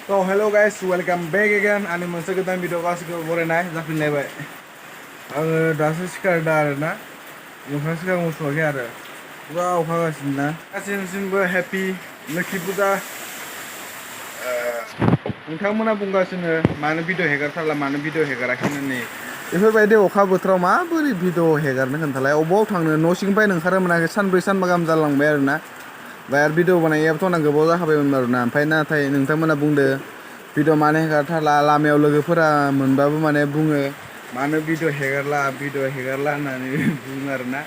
So hello guys, welcome back again. Ani moनसे गोदान video गासिबो बरायनाय जाफिनलायबाय। आङो दासो सिखारदों आरोना। नोंथां सिगां उथुवाखै आरो। पुरा अखा हागासिनो ना। गासैनिसिमबो हेपि लोखि फुजा। नोंथांमोना बुंगासिनो मानो भिडिअ हेगारथारला मानो भिडिअ हेगाराखै होननानै। बेफोरबायदि अखा बोथोराव माबोरै भिडिअ हेगारनो खोन्थालाय अबाव थांनो न' सिंनिफ्राय ओंखारनो मोनाखै सानब्रै सानबा गाहाम जालांबाय आरोना। ओमफ्राय आरो भिडिअ बानायैयाबोथ' आंना गोबाव जाखाबायमोन आरोना। ओमफ्राय नाथाय नोंथांमोना बुंदो भिडिअ मानो हेगारथारला लामायाव लोगोफोरा मोनबाबो माने बुङो मानो भिडिअ हेगारला होननानै बुङो आरोना।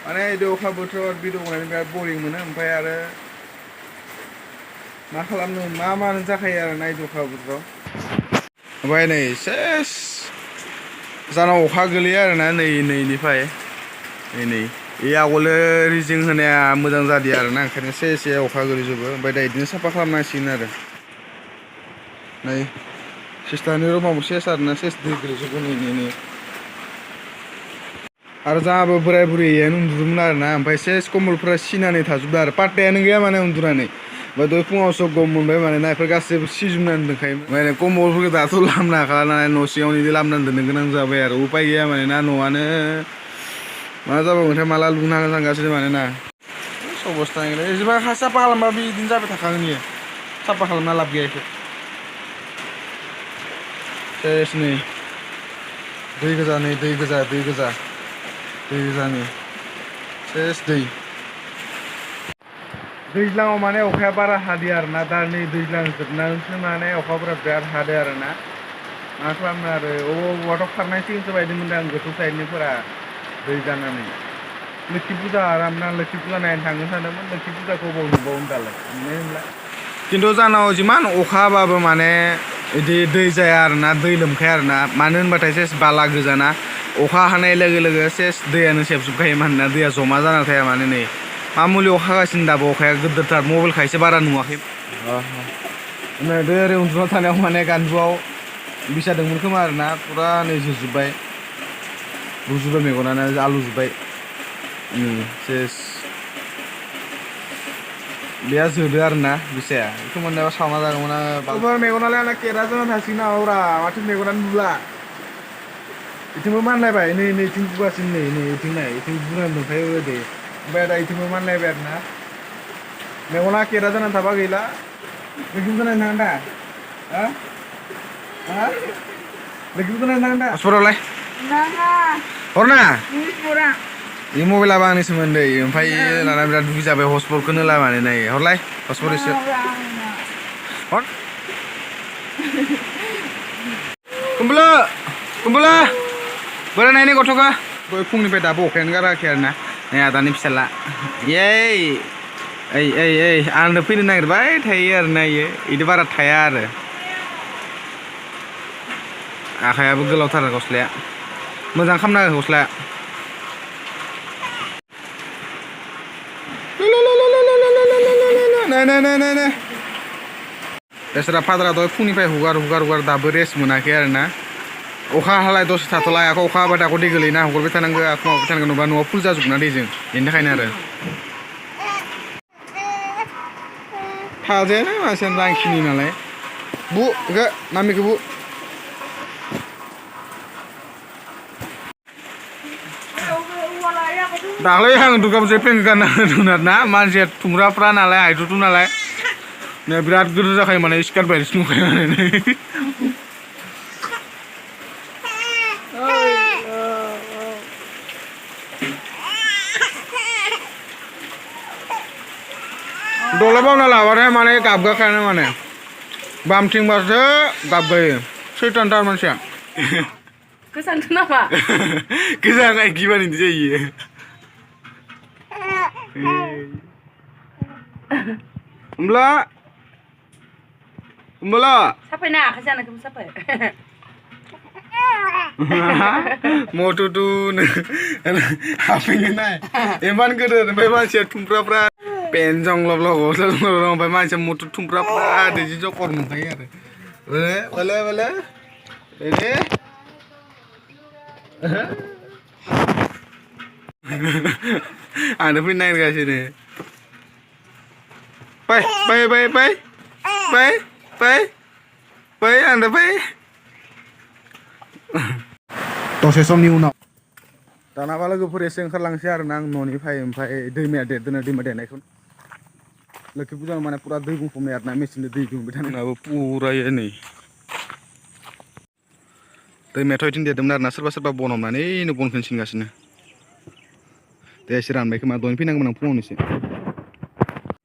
माने बिदि अखा बोथोराव भिडिअ बानायनो बिराद बरिं मोनो ओमफ्राय आरो मा खालामनो मा मानो जाखायो आरोना बिदि अखा बोथोराव। ओमफ्राय नै सेस जानाव अखा गोलैयो आरोना नैनिफ्राय नै बे आगोलो रिजिं होनाया मोजां जादिया आरोना ओंखायनो एसे अखा गोलैजोबो ओमफ्राय दा बिदिनो साफा खालामनांसिगोन आरो नै सिस्टारनि रुमावबो सेस आरोना सेस दै गोलैजोबो नै आरो जोंहाबो बोराय बुरैयानो उन्दुदोंमोन आरोना ओमफ्राय सेस कम्बलफोरा सिनानै थाजोबदों आरो पात्तायानो गैया माने उन्दुनानै ओमफ्राय दहाय फुङावसो गम मोनबाय माने ना बेफोर गासैबो सिजोबनानै दोनखायोमोन माने कम्बलफोरखौ दाथ' लामनो हाखाला नालाय न' सिङावनो बिदि लामनानै दोननो गोनां जाबाय आरो उपाय गैया माने ना न'आनो मा जाबावगोनथाय माला लुनो हागोन सानगासिनो माने ना अबस्था एसेबां साफा खालामबा बिदिनो जाबाय थाखागोन इयो साफा खालामना लाब गैया इखो सेस नै दै गोजा नै दै गोजा नै सेस दैज्लाङाव माने अखाया बारा हादिया आरोना दा नै दैज्लां जोबनानैसो माने अखाफोरा बिराद हादों आरोना मा खालामनो आरो अबावबाथ' खारनांसिगोनसो बायदि मोनदों आं गोथौ साइडनिफोरा दै जानानै लोखि फुजा आरामना लोखि फुजा नायनो थांनो सानदोंमोन लोखि फुजाखौ अबाव नुबावनो दालाय नुनाय नंला खिन्थु जोंनाव जिमान अखा हाबाबो माने बिदि दै जाया आरोना दै लोमखाया आरोना मानो होनबाथाय सेस बाला गोजाना अखा हानाय लोगो लोगो सेस दैयानो सेबजोबखायो मानोना दैया जमा जाना थाया माने नै मामुलि अखा हागासिनो दाबो अखाया गोदोरथार मबाइलखायसो बारा नुवाखै नै दै ओरै उन्दुना थानायाव माने गानजुआव बिसादोंमोन खोमा आरोना पुरा नै जोजोब्बाय रुजुबाय मेगनानो आलौजोब्बाय सेस बेया जोदो आरोना बिसाया बेखौ मोननायाव सावना जागौमोन आङो मेगनालाय आंना केरा जाना थासिगोन नामाब्रा माथो मेगनानो नुला इथिंबो मानलायबाय नै इथिं बुगासिनो नै इथिं नाय इथिं बुनानै दंखायो ओरै ओमफ्राय दा इथिंबो मानलायबाय आरोना मेगना केरा जानानै थाबा गैला लोखि फुजा नायनो थांगोन दा लोखि फुजा नायनो थांगोन दा हस्पिटालाय हरनाङा बे मबाइलाबो आंनि सोमोन्दै ओमफ्राय लाना बिराद दुखु जाबाय हस्पटखौनो लामानो नायो हरलाय हस्पट एसे हर कुम्बला बोरै नायनो गथ'खौ दहाय फुंनिफ्राय दाबो अखायानो गाराखै आरोना नै आदानि फिसाला ओइ आंनो फैनो नागिरबाय थायो आरोना इयो बिदि बारा थाया आरो आखायाबो गोलावथार गस्लाया मोजां खालामना हो गस्लाया नाय बेसरा फादरा दहाय फुंनिफ्राय हुगार दाबो रेस्ट मोनाखै आरोना अखा हालाय दसे थाथ'लाय अखा हाबाय दाखौ दै गोलैना हगारबाय थानांगौ आखौ माबाबाय थानांगौ नङाबा न'आव फुल जाजोबना दैजों बेनि थाखायनो आरो थाजायाना मानसियानो रांखिनि नालाय बु बेखौ नामिखौ बु दाख्लै आं दुर्गा फुजायाव पेन्ट गानना होदोंमोन आरोना मानसिया थुंग्राफ्रा नालाय हायथुथु नालाय बिराद गोदोर जाखायो माने स्कार्ट बायदिसो नुखायो माने दला बावना लाबाथाय माने गाबगाखायानो माने बामथिंबासो गाबगायो सैतानथार मानसिया गोजानथ' नामा गोजानाय गिबानो बिदि जायो होमब्ला साफायना आखाइ जानायखौबो साफाय मटुटुनो हाफैनो नाय इमान गोदोर ओमफ्राय मानसिया थुमफ्राफ्रा पेन्ट जंलब ओमफ्राय मानसिया मटु थुमफ्राफ्रा दैजि जकर नुखायो आरो बोले आंनो फैनो नागिरगासिनो बाय फै आंनो फै दसे समनि उनाव दानाबा लोगोफोर एसे ओंखारलांसै आरो ना आं न'निफ्राय ओमफ्राय दैमाया देरदोनो दैमा देरनायखौ लोखि फुजायाव माने पुरा दै बुंफबनाय आरो ना मेचिनजों दै दुंबाय थानायाबो पुरायै नै दैमायाथ' बिथिं देरदोंमोन आरो ना सोरबा सोरबा बन हमनानै ओइनो बनखौनो सिनगासिनो दे एसे रानबाय खोमा दहायनो फैनांगौमोन आं फुङावनो एसे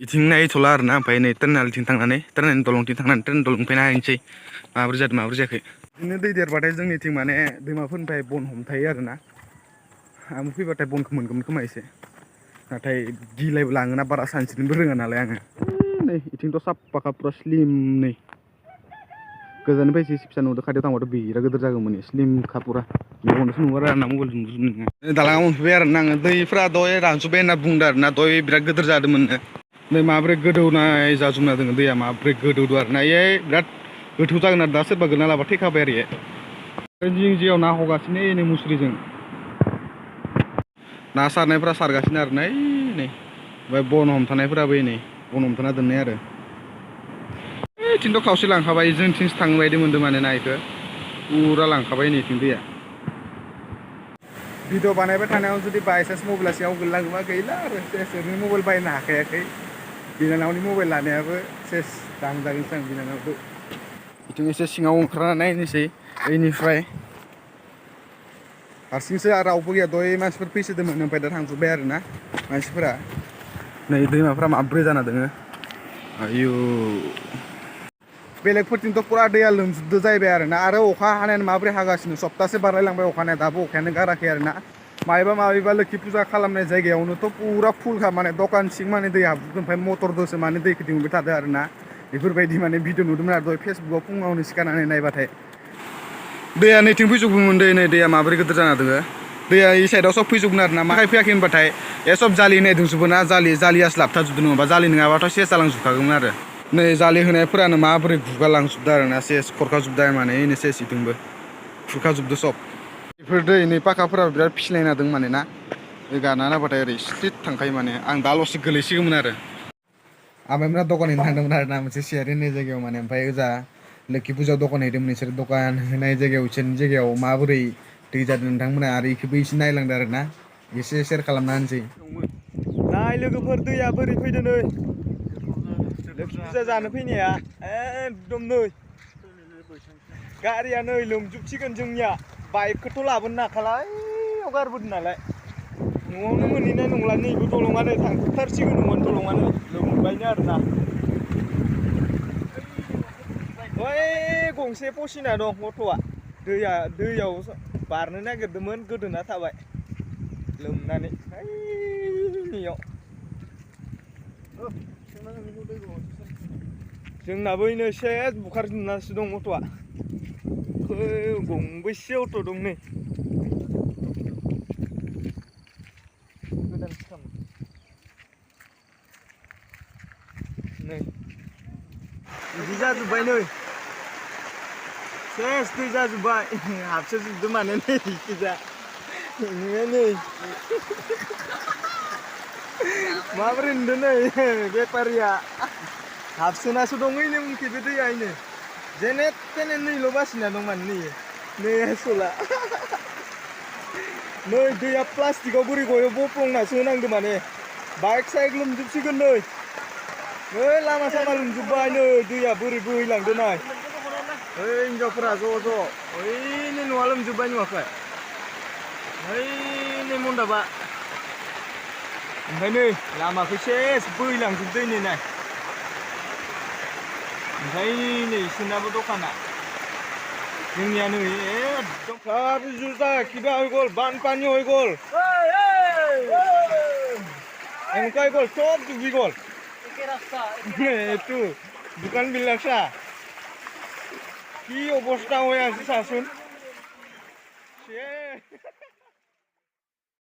इथिं नायथ'ला आरो ना ओमफ्राय नै ट्रेनालिथिं थांनानै ट्रेननि दलंथिं थांनानै ट्रेन दलं फैना नायनोसै माबोरै जादों माबोरै जायाखै बिदिनो दै देरबाथाय जोंनिथिं माने दैमाफोरनिफ्राय बन हमथायो आरो ना आंबो फैबाथाय बनखौ मोनगौमोन खोमा एसे नाथाय गिलायबो लाङोना बारा सानस्रिनोबो रोङा नालाय आङो नै इथिंथ' साफाखा पुरा स्लिम नै गोजाननिफ्राय एसे फिसा नुदों खाथियाव थांबाथ' बिराद गिदिर जागौमोन स्लिमखा पुरा मेगनजोंसो नुहुरो आरो ना मबाइलजों नुहुरो दालाङाव मोनफैबाय आरो ना आङो दैफ्रा दहाय रानजोब्बाय होनना बुंदों आरो ना दहाय बिराद गिदिर जादोंमोननो नै माब्रै गोदौनाय जाजोबना दङ दैया माब्रै गोदौदो आरो ना इयै बिराद गोथौ जागोन आरो दा सोरबा गोना लाबा थैखाबाय आरो जिं जिङाव ना हगासिनो नै मुस्रिजों ना सारनायफ्रा सारगासिनो आरो नै ओमफ्राय बन हमथानायफोराबो नै बन हमथाना दोननाय आरो ओइथिंथ' खावसे लांखाबाय जोंथिंसो थाङो बायदि मोनदों माने ना इखो पुरा लांखाबाय नैथिं दैया भिडिअ बानायबाय थानायाव जुदि बायसान्स मबाइला सिङाव गोलैलाङोबा गैला आरो सेस ओरैनो मबाइल बायनो हाखायाखै बिनानावनि मबाइल लानायाबो सेस दांजागोनसो आं बिनानावखौ बिथिं एसे सिङाव ओंखारना नायनोसै ओइनिफ्राय हारसिंसो आरो रावबो गैया दहाय मानसिफोर फैसोदोंमोन ओमफ्राय दा थांजोब्बाय आरो ना मानसिफोरा नै दैमाफ्रा माब्रै जाना दोङो आयु बेलेगफोरथिंथ' पुरा दैया लोमजोबदो जाहैबाय आरो ना आरो अखा हानायानो माब्रै हागासिनो सप्तासे बारलायलांबाय अखा हानाया दाबो अखायानो गाराखै आरो ना मायबा माबिबा लोखि फुजा खालामनाय जायगायावनोथ' पुरा फुलखा माने दखान सिं माने दै हाबजोबदों ओमफ्राय मटरदोसो माने दैखौ दिहुनबाय थादों आरो ना बेफोरबायदि माने भिडिअ नुदोंमोन आरो दहाय फेसबुकआव फुङावनो सिखारनानै नायबाथाय दैया नैथिं फैजोबगौमोन दै नै दैया माबोरै गिदिर जाना दोङो दैया इ साइडआव सब फैजोबगोन आरो ना माहाय फैयाखै होनबाथाय ए सब जालि होनाय दंजोबो ना जालियासो लाबथाजोबदों नङाबा जालि नङाबाथ' सेस जालांजोबखागौमोन आरो नै जालि होनायफोरानो माबोरै गुगालांजोबदों आरो ना सेस खरखाजोबदों माने इनो सेस इथिंबो खुरखाजोबदों सब बेफोर दै नै पाखाफोरा बिराद फिसिलायना दं माने ना दै गारना होबाथाय ओरै स्लिट थांखायो माने आं दाल'सो गोलैसिगौमोन आरो आमाइमोना दखान हैनो थांदोंमोन आरो ना मोनसे सियार होननाय जायगायाव माने ओमफ्राय ओजा लोखि फुजायाव दखान हैदोंमोन बिसोर दखान होनाय जायगायाव बिसोरनि जायगायाव माबोरै दै जादों नोंथांमोना आरो इखौबो एसे नायलांदों आरो ना एसे सेयार खालामना होनोसै नाय लोगोफोर दैया बोरै फैदों नै लोखि फुजा जानो फैनाया एकदम नै गारिया नै लोमजोबसिगोन जोंनिया बाइकखौथ' लाबोनो नाखाला ओइयाव गारबोदों नालाय न'आवनो मोनहैनाय नंला नैबो दलङानो थांथारसिगोनमोन दलङानो लोमबायनो आरो ना ओइ गंसे पसिना दं अट'आ दैयाव बारनो नागिरदोंमोन गोदोना थाबाय लोमनानै ओइनियाव जोंनाबो इनो सेस बुखारजोबनासो दं अट'आ गंबेसे अट' दं नै गोदानसो खालामो नै बिदि जाजोब्बाय नै सेस दै जाजोब्बाय हाबसोजोबदों माने नै इखिजा नै माबोरै नुदों नै बेफारिया हाबसोनासो दं ओइनो उनखैबो दैया इनो जेने थेने नैल' बासिना दं माने नै आसला नै दैया प्लास्टिकआव बोरै गयो बफ्लंनासो होनांदों माने बाइक साइक लोमजोबसिगोन नै लामा सामा लोमजोब्बाय नै दैया बोरै बोहैलांदों नाय ओइ हिनजावफोरा ज' ओइनो न'आ लोमजोब्बाय नुवाखै ओइनै मन्दाबा ओमफ्राय नै लामाखौ सेस बोहैलांजोबदों नै नाय ओमफ्राय नै इसोरनाबो दखाना जोंनिया नै एकदम जुजा হৈ গ'ল বানপানী হৈ গ'ল এনেকুৱা হৈ গ'ল চব ডুবি গ'ল এইটো দোকানবিলাক চা কি অৱস্থা হৈ আছে চাচোন